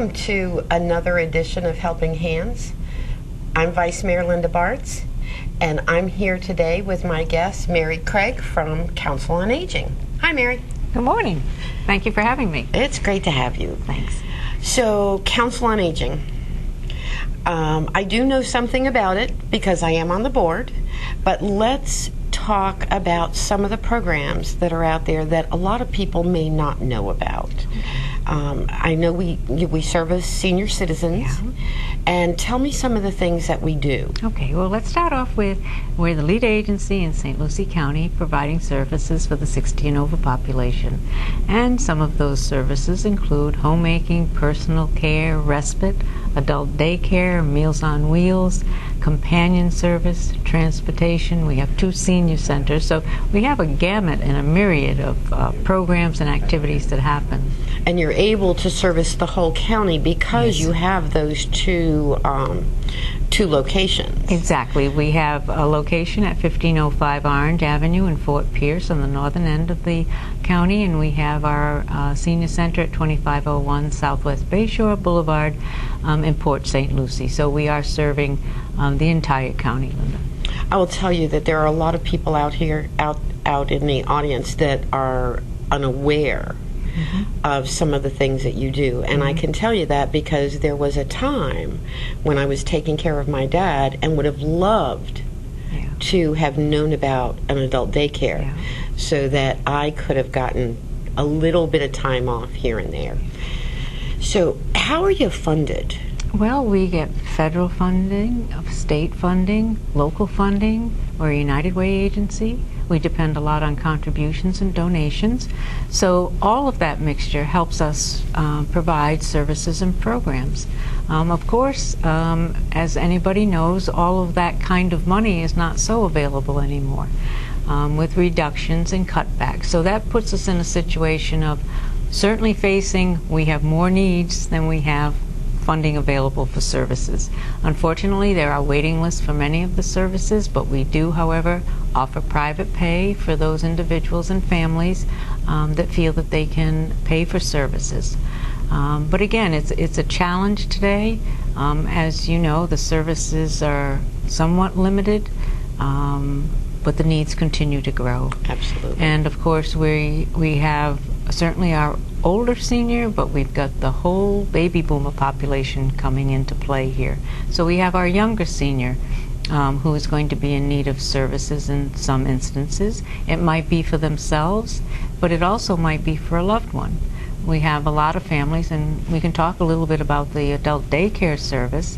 Welcome to another edition of Helping Hands. I'm Vice Mayor Linda Bartz, and I'm here today with my guest, Mary Craig from Council on Aging. Hi, Mary. Good morning. Thank you for having me. It's great to have you. Thanks. So, Council on Aging. I do know something about it because I am on the board, but let's talk about some of the programs that are out there that a lot of people may not know about. I know we service senior citizens, and tell me some of the things that we do. Okay, well, let's start off with we're the lead agency in St. Lucie County providing services for the 60 and over population. And some of those services include homemaking, personal care, respite, adult daycare, Meals on Wheels, companion service, transportation. We have 2 senior centers, so we have a gamut and a myriad of programs and activities that happen. And you're able to service the whole county because you have those two locations. Exactly. We have a location at 1505 Orange Avenue in Fort Pierce on the northern end of the county, and we have our senior center at 2501 Southwest Bayshore Boulevard in Port St. Lucie. So we are serving the entire county, Linda. I will tell you that there are a lot of people out here, out in the audience that are unaware of some of the things that you do. And I can tell you that because there was a time when I was taking care of my dad and would have loved to have known about an adult daycare so that I could have gotten a little bit of time off here and there. So how are you funded? Well, we get federal funding, state funding, local funding. We're a United Way agency. We depend a lot on contributions and donations. So all of that mixture helps us provide services and programs. Of course, as anybody knows, all of that kind of money is not so available anymore with reductions and cutbacks. So that puts us in a situation of certainly facing we have more needs than we have funding available for services. Unfortunately, there are waiting lists for many of the services, but we do, however, offer private pay for those individuals and families that feel that they can pay for services. But again, it's a challenge today. As you know, the services are somewhat limited, but the needs continue to grow. Absolutely. And of course, we have certainly our older senior, but we've got the whole baby boomer population coming into play here. So we have our younger senior who is going to be in need of services in some instances. It might be for themselves, but it also might be for a loved one. We have a lot of families, and we can talk a little bit about the adult daycare service,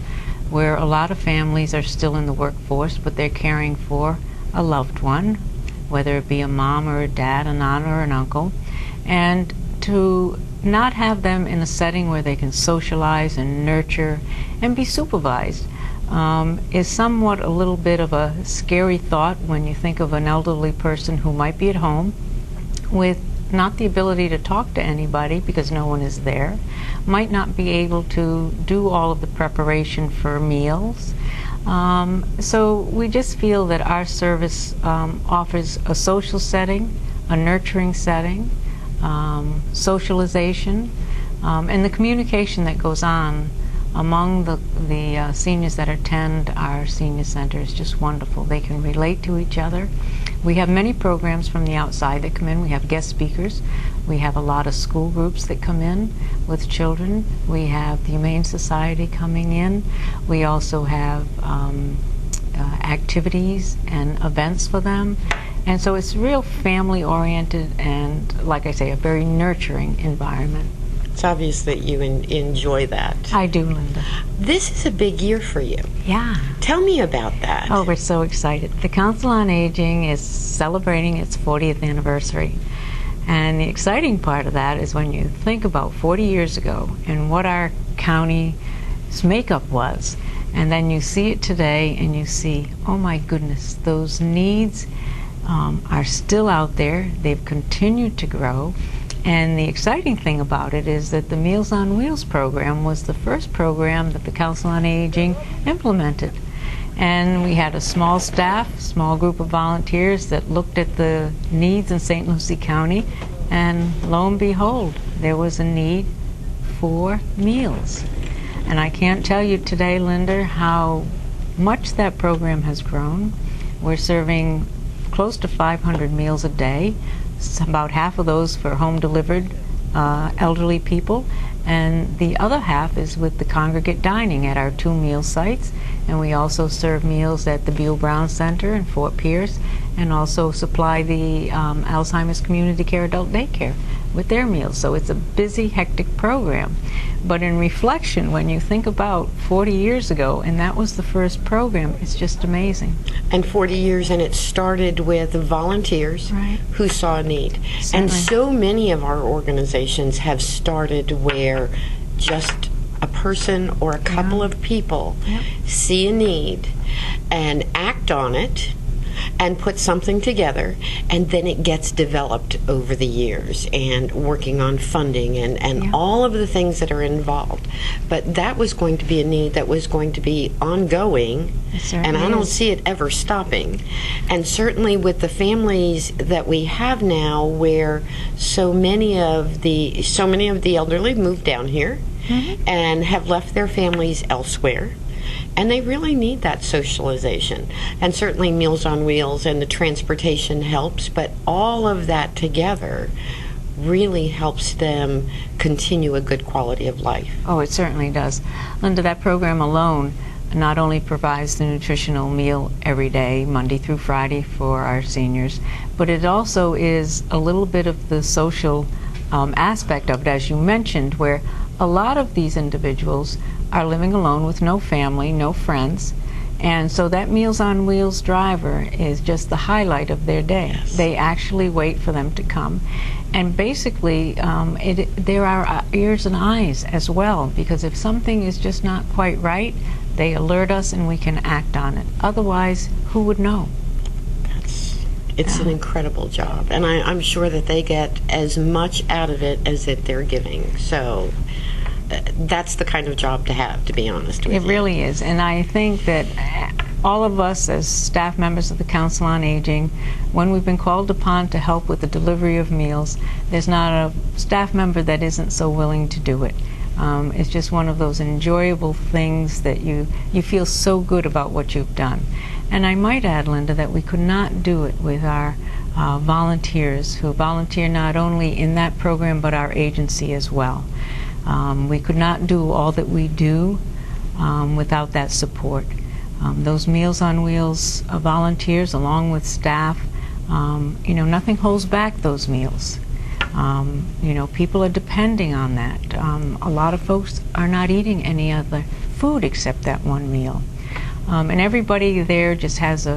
where a lot of families are still in the workforce, but they're caring for a loved one, whether it be a mom or a dad, an aunt or an uncle. And to not have them in a setting where they can socialize and nurture and be supervised is somewhat a little bit of a scary thought when you think of an elderly person who might be at home with not the ability to talk to anybody because no one is there, might not be able to do all of the preparation for meals. So we just feel that our service offers a social setting, a nurturing setting, socialization, and the communication that goes on among the seniors that attend our senior center is just wonderful. They can relate to each other. We have many programs from the outside that come in. We have guest speakers. We have a lot of school groups that come in with children. We have the Humane Society coming in. We also have activities and events for them. And so it's real family-oriented and, like I say, a very nurturing environment. It's obvious that you enjoy that. I do, Linda. This is a big year for you. Yeah. Tell me about that. Oh, we're so excited. The Council on Aging is celebrating its 40th anniversary. And the exciting part of that is when you think about 40 years ago and what our county's makeup was, and then you see it today and you see, oh my goodness, those needs are still out there. They've continued to grow. And the exciting thing about it is that the Meals on Wheels program was the first program that the Council on Aging implemented. And we had a small staff, small group of volunteers that looked at the needs in St. Lucie County, and lo and behold, there was a need 4 meals. And I can't tell you today, Linda, how much that program has grown. We're serving close to 500 meals a day, about half of those for home-delivered elderly people, and the other half is with the congregate dining at our 2 meal sites. And we also serve meals at the Buell Brown Center in Fort Pierce, and also supply the Alzheimer's Community Care Adult Daycare with their meals. So it's a busy, hectic program. But in reflection, when you think about 40 years ago, and that was the first program, it's just amazing. And 40 years, and it started with volunteers who saw a need. Certainly. And so many of our organizations have started where just a person or a couple of people see a need and act on it and put something together, and then it gets developed over the years, and working on funding and all of the things that are involved. But that was going to be a need that was going to be ongoing, and I don't see it ever stopping. And certainly with the families that we have now, where so many of the elderly moved down here and have left their families elsewhere, and they really need that socialization. And certainly Meals on Wheels and the transportation helps, but all of that together really helps them continue a good quality of life. Oh, it certainly does. Linda, that program alone not only provides the nutritional meal every day, Monday through Friday, for our seniors, but it also is a little bit of the social aspect of it, as you mentioned, where a lot of these individuals are living alone with no family, no friends, and so that Meals on Wheels driver is just the highlight of their day. Yes. They actually wait for them to come, and basically there are ears and eyes as well, because if something is just not quite right, they alert us and we can act on it. Otherwise, who would know? It's an incredible job, and I'm sure that they get as much out of it as that they're giving. So that's the kind of job to have, to be honest with you. It really is, and I think that all of us as staff members of the Council on Aging, when we've been called upon to help with the delivery of meals, there's not a staff member that isn't so willing to do it. It's just one of those enjoyable things that you feel so good about what you've done. And I might add, Linda, that we could not do it with our volunteers who volunteer not only in that program but our agency as well. We could not do all that we do without that support. Those Meals on Wheels volunteers, along with staff, nothing holds back those meals. People are depending on that. A lot of folks are not eating any other food except that one meal. And everybody there just has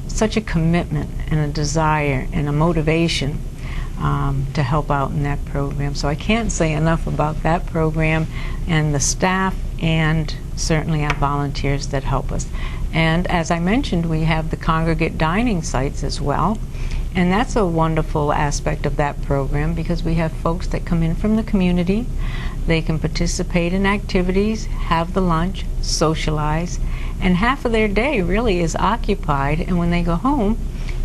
such a commitment and a desire and a motivation to help out in that program. So I can't say enough about that program and the staff and certainly our volunteers that help us. And as I mentioned, we have the congregate dining sites as well. And that's a wonderful aspect of that program, because we have folks that come in from the community. They can participate in activities, have the lunch, socialize, and half of their day really is occupied. And when they go home,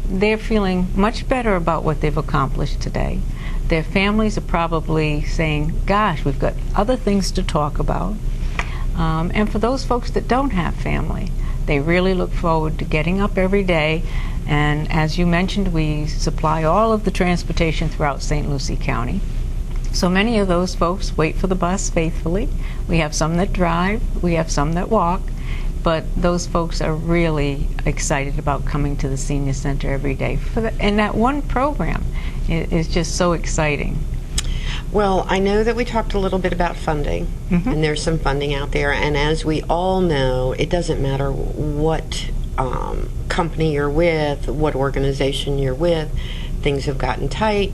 they're feeling much better about what they've accomplished today. Their families are probably saying, gosh, we've got other things to talk about. And for those folks that don't have family, they really look forward to getting up every day. And as you mentioned, we supply all of the transportation throughout St. Lucie County. So many of those folks wait for the bus faithfully. We have some that drive, we have some that walk, but those folks are really excited about coming to the senior center every day. And that one program is just so exciting. Well, I know that we talked a little bit about funding, and there's some funding out there, and as we all know, it doesn't matter what company you're with, what organization you're with, things have gotten tight,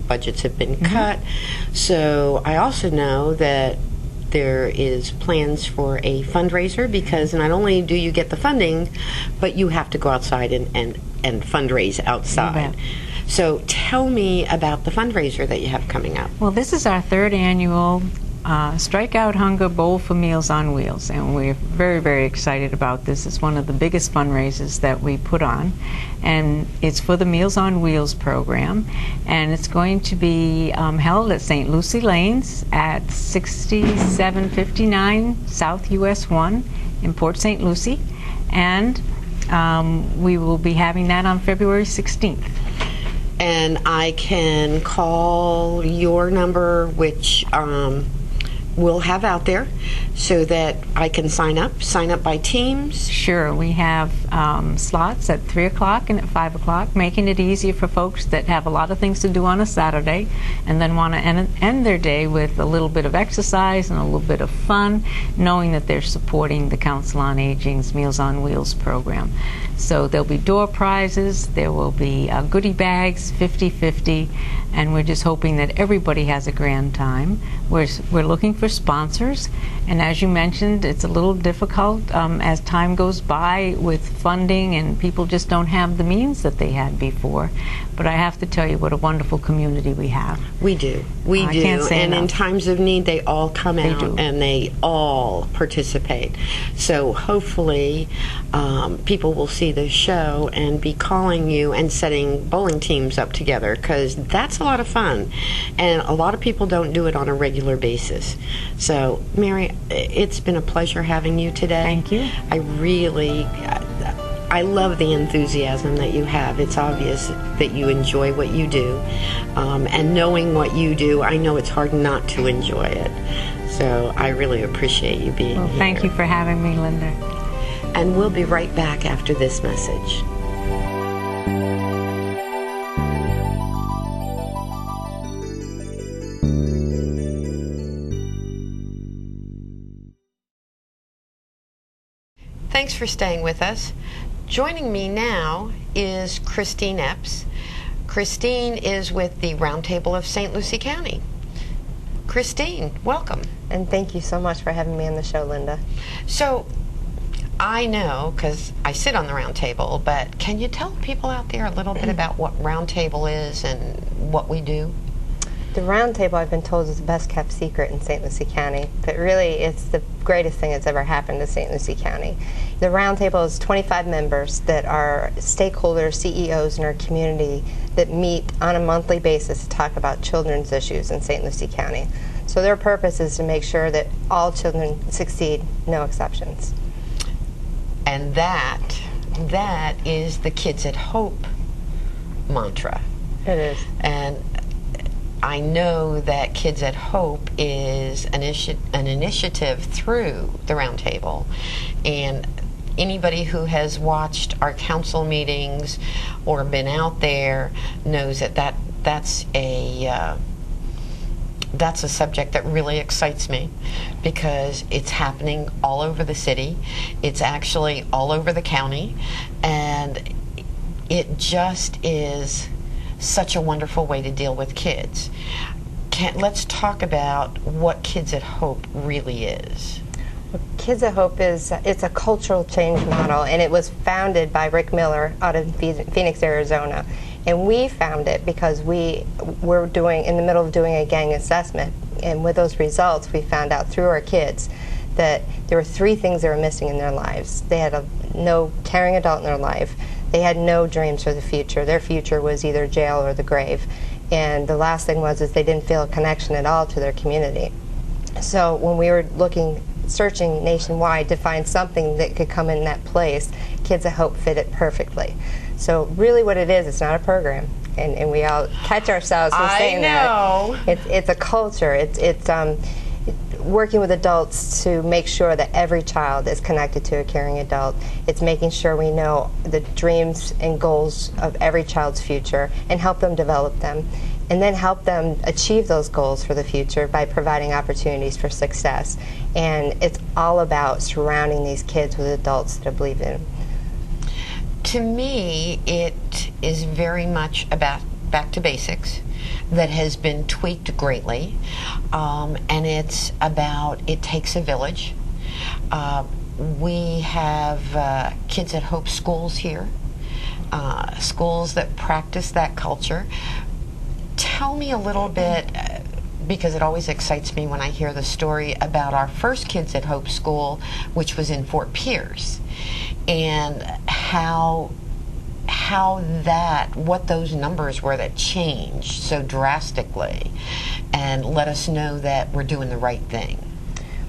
budgets have been cut. So I also know that there is plans for a fundraiser, because not only do you get the funding, but you have to go outside and fundraise outside. So tell me about the fundraiser that you have coming up. Well, this is our third annual Strike Out Hunger Bowl for Meals on Wheels, and we're very, very excited about this. It's one of the biggest fundraisers that we put on, and it's for the Meals on Wheels program, and it's going to be held at St. Lucie Lanes at 6759 South US 1 in Port St. Lucie, and we will be having that on February 16th. And I can call your number, which we'll have out there, so that I can sign up by teams. Sure, we have slots at 3 o'clock and at 5 o'clock, making it easier for folks that have a lot of things to do on a Saturday and then want to end their day with a little bit of exercise and a little bit of fun, knowing that they're supporting the Council on Aging's Meals on Wheels program. So there'll be door prizes, there will be goodie bags, 50-50, and we're just hoping that everybody has a grand time. We're looking for sponsors, and as you mentioned, it's a little difficult as time goes by with funding, and people just don't have the means that they had before. But I have to tell you what a wonderful community we have. We do. We do. Can't say and enough. In times of need, they all come out and they all participate. So hopefully people will see the show and be calling you and setting bowling teams up together, because that's a lot of fun. And a lot of people don't do it on a regular basis. So, Mary, it's been a pleasure having you today. Thank you. I love the enthusiasm that you have. It's obvious that you enjoy what you do. And knowing what you do, I know it's hard not to enjoy it. So I really appreciate you being here. Thank you for having me, Linda. And we'll be right back after this message. Thanks for staying with us. Joining me now is Christine Epps. Christine is with the Roundtable of St. Lucie County. Christine, welcome. And thank you so much for having me on the show, Linda. So, I know, because I sit on the Roundtable, but can you tell people out there a little bit about what Roundtable is and what we do? The Roundtable, I've been told, is the best kept secret in St. Lucie County, but really it's the greatest thing that's ever happened to St. Lucie County. The Roundtable is 25 members that are stakeholders, CEOs in our community that meet on a monthly basis to talk about children's issues in St. Lucie County. So their purpose is to make sure that all children succeed, no exceptions. And that is the Kids at Hope mantra. It is. And I know that Kids at Hope is an initiative through the Roundtable, and anybody who has watched our council meetings or been out there knows that's a subject that really excites me, because it's happening all over the city. It's actually all over the county, and it just is such a wonderful way to deal with kids. Let's talk about what Kids at Hope really is. Kids at Hope it's a cultural change model, and it was founded by Rick Miller out of Phoenix, Arizona. And we found it because we were in the middle of doing a gang assessment, and with those results we found out through our kids that there were 3 things they were missing in their lives. They had no caring adult in their life. They had no dreams for the future. Their future was either jail or the grave. And the last thing was they didn't feel a connection at all to their community. So when we were searching nationwide to find something that could come in that place, Kids at Hope fit it perfectly. So really what it is, it's not a program. And we all catch ourselves for saying that. It's a culture. It's working with adults to make sure that every child is connected to a caring adult. It's making sure we know the dreams and goals of every child's future and help them develop them, and then help them achieve those goals for the future by providing opportunities for success. And it's all about surrounding these kids with adults that believe in them. To me, it is very much about back to basics that has been tweaked greatly, and it's about it takes a village. We have Kids at Hope schools here, schools that practice that culture. Tell me a little bit, because it always excites me when I hear the story about our first Kids at Hope School, which was in Fort Pierce, and what those numbers were that changed so drastically, and let us know that we're doing the right thing.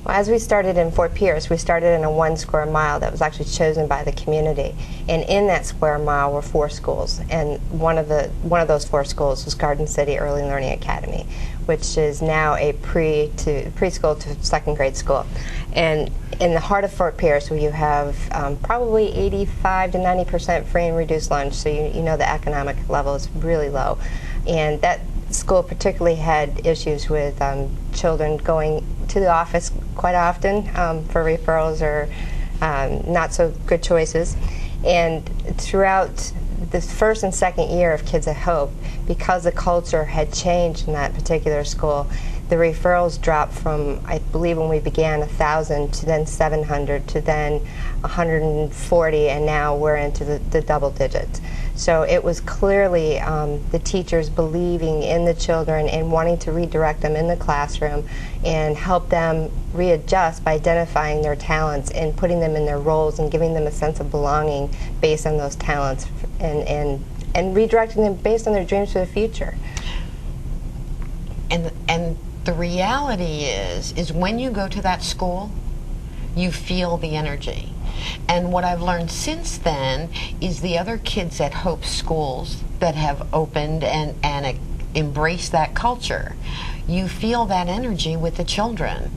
Well, as we started in Fort Pierce, we started in a 1 square mile that was actually chosen by the community, and in that square mile were 4 schools, and one of those 4 schools was Garden City Early Learning Academy, which is now a preschool to 2nd grade school. And in the heart of Fort Pierce, where you have probably 85 to 90% free and reduced lunch, so you know the economic level is really low, and that school particularly had issues with children going to the office quite often for referrals or not so good choices. And throughout the first and second year of Kids at Hope, because the culture had changed in that particular school, the referrals dropped from, I believe when we began, 1,000 to then 700 to then 140, and now we're into the double digits. So it was clearly the teachers believing in the children and wanting to redirect them in the classroom and help them readjust by identifying their talents and putting them in their roles and giving them a sense of belonging based on those talents, and redirecting them based on their dreams for the future. And the reality is when you go to that school, you feel the energy. And what I've learned since then is the other Kids at Hope schools that have opened and embraced that culture, you feel that energy with the children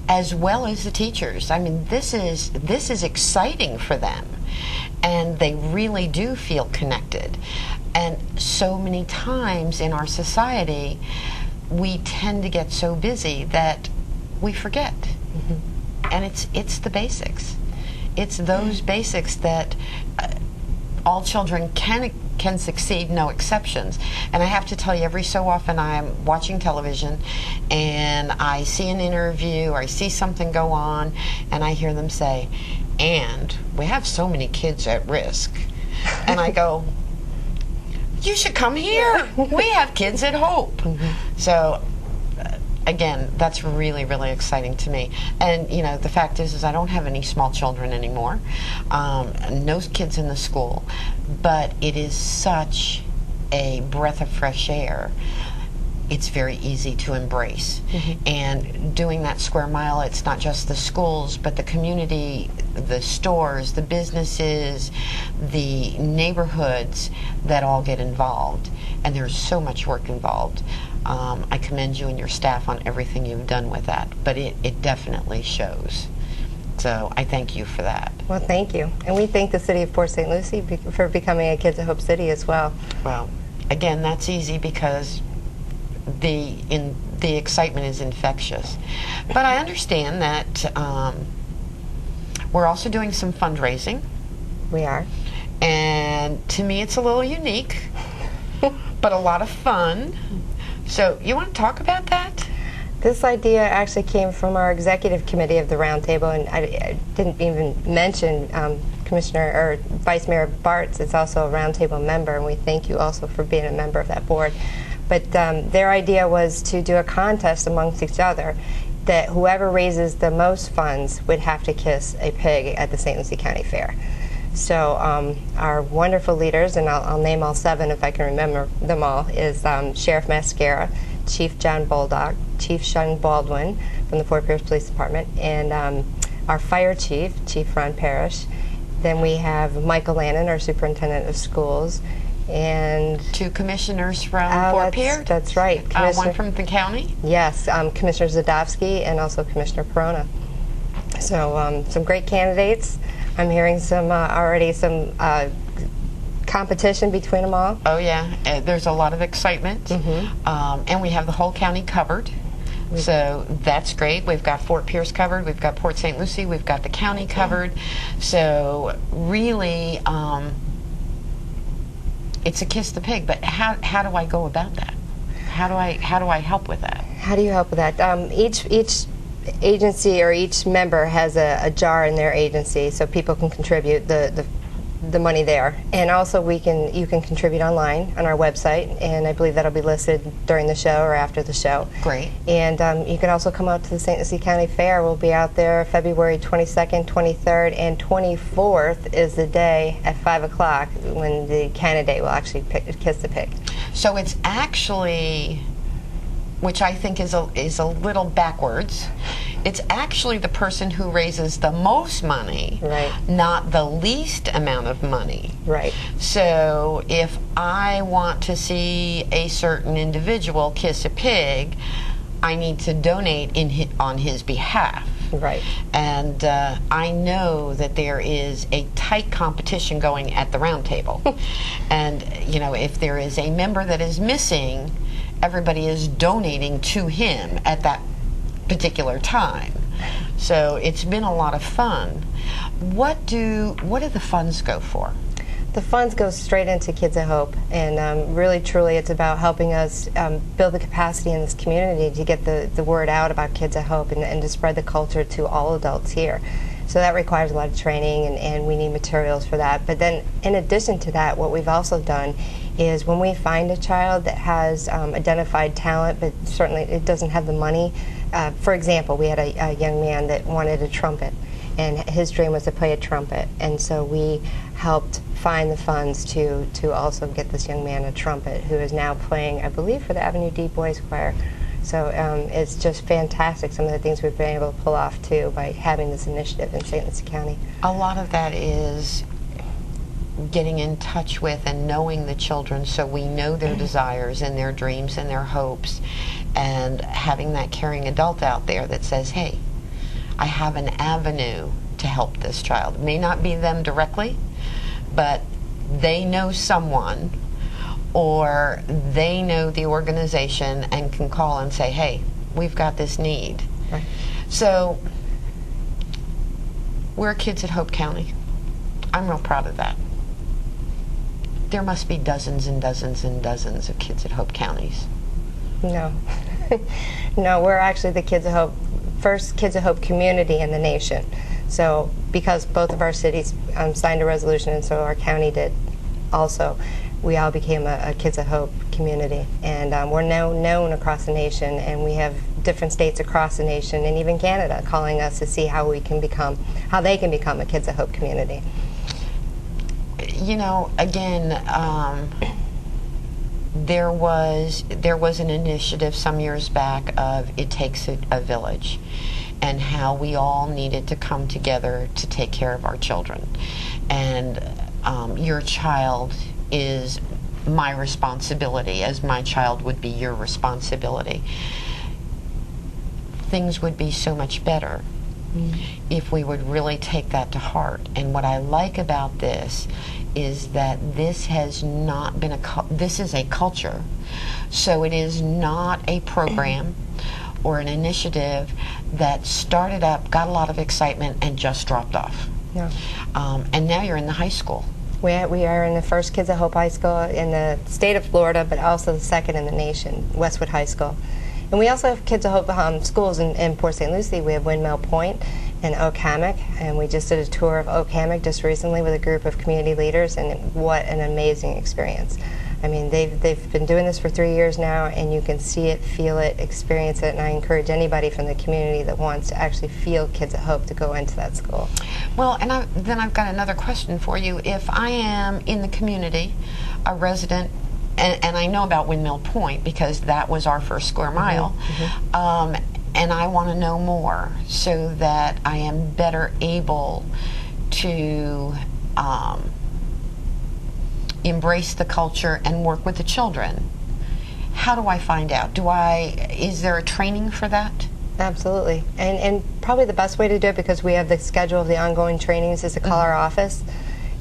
as well as the teachers. I mean, this is exciting for them, and they really do feel connected. And so many times in our society, we tend to get so busy that we forget. Mm-hmm. And it's the basics. It's those basics that all children can succeed, no exceptions. And I have to tell you, every so often I'm watching television and I see an interview or I see something go on and I hear them say, "And we have so many kids at risk." And I go, "You should come here. We have Kids at Hope." Mm-hmm. So again, that's really, really exciting to me. And you know, the fact is I don't have any small children anymore, no kids in the school, but it is such a breath of fresh air. It's very easy to embrace. Mm-hmm. And doing that square mile, it's not just the schools, but the community, the stores, the businesses, the neighborhoods that all get involved. And there's so much work involved. I commend you and your staff on everything you've done with that, but it definitely shows. So I thank you for that. Well, thank you. And we thank the City of Port St. Lucie for becoming a Kids at Hope City as well. Well, again, that's easy because the excitement is infectious. But I understand that we're also doing some fundraising. We are. And to me, it's a little unique, but a lot of fun. So you want to talk about that? This idea actually came from our executive committee of the Roundtable, and I didn't even mention Commissioner or Vice Mayor Bartz is also a Roundtable member, and we thank you also for being a member of that board. But their idea was to do a contest amongst each other that whoever raises the most funds would have to kiss a pig at the St. Lucie County Fair. So our wonderful leaders, and I'll name all 7 if I can remember them all, is Sheriff Mascara, Chief John Boldock, Chief Sean Baldwin from the Fort Pierce Police Department, and our Fire Chief, Chief Ron Parrish. Then we have Michael Lannon, our Superintendent of Schools, and 2 commissioners from Fort Pierce? That's right. One from the county? Yes, Commissioner Zadowski and also Commissioner Perona. So some great candidates. I'm hearing some already some competition between them all. Oh yeah, there's a lot of excitement. Mm-hmm. And we have the whole county covered. So that's great. We've got Fort Pierce covered, we've got Port St. Lucie, we've got the county covered. So really, it's a kiss the pig. But how do I go about that? How do I help with that? How do you help with that? Each agency or each member has a jar in their agency, so people can contribute. The the money there. And also you can contribute online on our website, and I believe that'll be listed during the show or after the show. Great. And you can also come out to the St. Lucie County Fair. We'll be out there February 22nd, 23rd, and 24th is the day at 5 o'clock when the candidate will actually kiss the pig. So it's actually, which I think is a little backwards, it's actually the person who raises the most money, right, not the least amount of money. Right. So if I want to see a certain individual kiss a pig, I need to donate on his behalf. Right. And I know that there is a tight competition going at the Roundtable. And, you know, if there is a member that is missing, everybody is donating to him at that particular time. So it's been a lot of fun. What do the funds go for? The funds go straight into Kids of Hope, and really, truly, it's about helping us build the capacity in this community to get the word out about Kids of Hope and to spread the culture to all adults here. So that requires a lot of training, and we need materials for that. But then, in addition to that, what we've also done is when we find a child that has identified talent, but certainly it doesn't have the money. For example, we had a young man that wanted a trumpet, and his dream was to play a trumpet, and so we helped find the funds to also get this young man a trumpet, who is now playing, I believe, for the Avenue D Boys Choir. So it's just fantastic, some of the things we've been able to pull off, too, by having this initiative in St. Lucie County. A lot of that is getting in touch with and knowing the children so we know their desires and their dreams and their hopes, and having that caring adult out there that says, hey, I have an avenue to help this child. It may not be them directly, but they know someone, or they know the organization and can call and say, hey, we've got this need. Right. So we're Kids at Hope County. I'm real proud of that. There must be dozens and dozens and dozens of Kids at Hope Counties. No. No, we're actually the Kids of Hope, first Kids of Hope community in the nation. So because both of our cities signed a resolution, and so our county did also, we all became a Kids of Hope community. And we're now known across the nation, and we have different states across the nation, and even Canada, calling us to see how they can become a Kids of Hope community. You know, again, there was an initiative some years back of It Takes a Village, and how we all needed to come together to take care of our children. And your child is my responsibility, as my child would be your responsibility. Things would be so much better if we would really take that to heart. And what I like about this is that this has not been this is a culture. So it is not a program or an initiative that started up, got a lot of excitement, and just dropped off. Yeah. And now you're in the high school. We are in the first Kids of Hope High School in the state of Florida, but also the second in the nation, Westwood High School. And we also have Kids of Hope schools in Port St. Lucie. We have Windmill Point and Oak Hammock, and we just did a tour of Oak Hammock just recently with a group of community leaders, and what an amazing experience. I mean, they've been doing this for 3 years now, and you can see it, feel it, experience it, and I encourage anybody from the community that wants to actually feel Kids at Hope to go into that school. Well, and then I've got another question for you. If I am in the community, a resident, and I know about Windmill Point because that was our first square mile, and I want to know more so that I am better able to embrace the culture and work with the children. How do I find out? Is there a training for that? Absolutely. And probably the best way to do it, because we have the schedule of the ongoing trainings, is to call our office.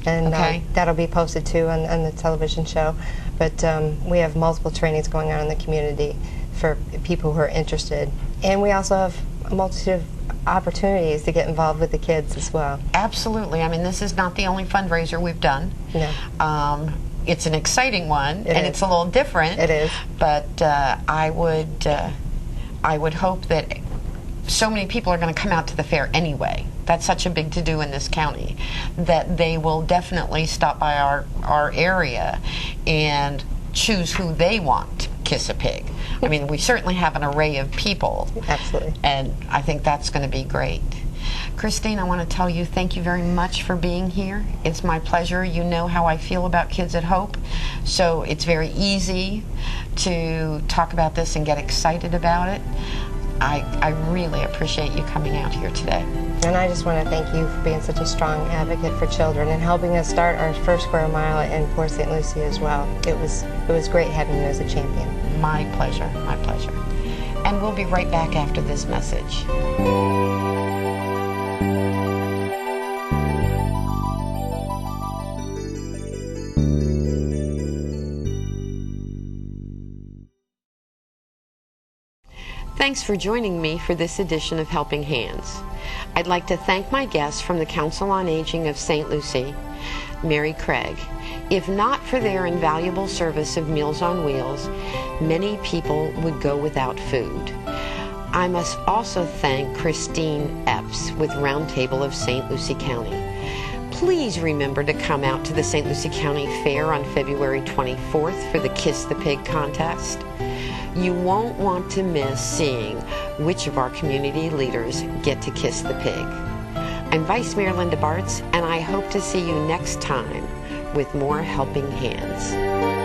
And that'll be posted too on the television show. But we have multiple trainings going on in the community for people who are interested. And we also have a multitude of opportunities to get involved with the kids as well. Absolutely. I mean, this is not the only fundraiser we've done. No. It's an exciting one, and it's a little different. It is. But I would hope that so many people are going to come out to the fair anyway. That's such a big to-do in this county that they will definitely stop by our area and choose who they want to kiss a pig. I mean, we certainly have an array of people. Absolutely. And I think that's going to be great. Christine, I want to tell you thank you very much for being here. It's my pleasure. You know how I feel about Kids at Hope, so it's very easy to talk about this and get excited about it. I really appreciate you coming out here today. And I just want to thank you for being such a strong advocate for children and helping us start our first square mile in Port St. Lucie as well. It was great having you as a champion. My pleasure, my pleasure. And we'll be right back after this message. Thanks for joining me for this edition of Helping Hands. I'd like to thank my guests from the Council on Aging of St. Lucie, Mary Craig. If not for their invaluable service of Meals on Wheels, many people would go without food. I must also thank Christine Epps with Roundtable of St. Lucie County. Please remember to come out to the St. Lucie County Fair on February 24th for the Kiss the Pig contest. You won't want to miss seeing which of our community leaders get to kiss the pig. I'm Vice Mayor Linda Bartz, and I hope to see you next time with more Helping Hands.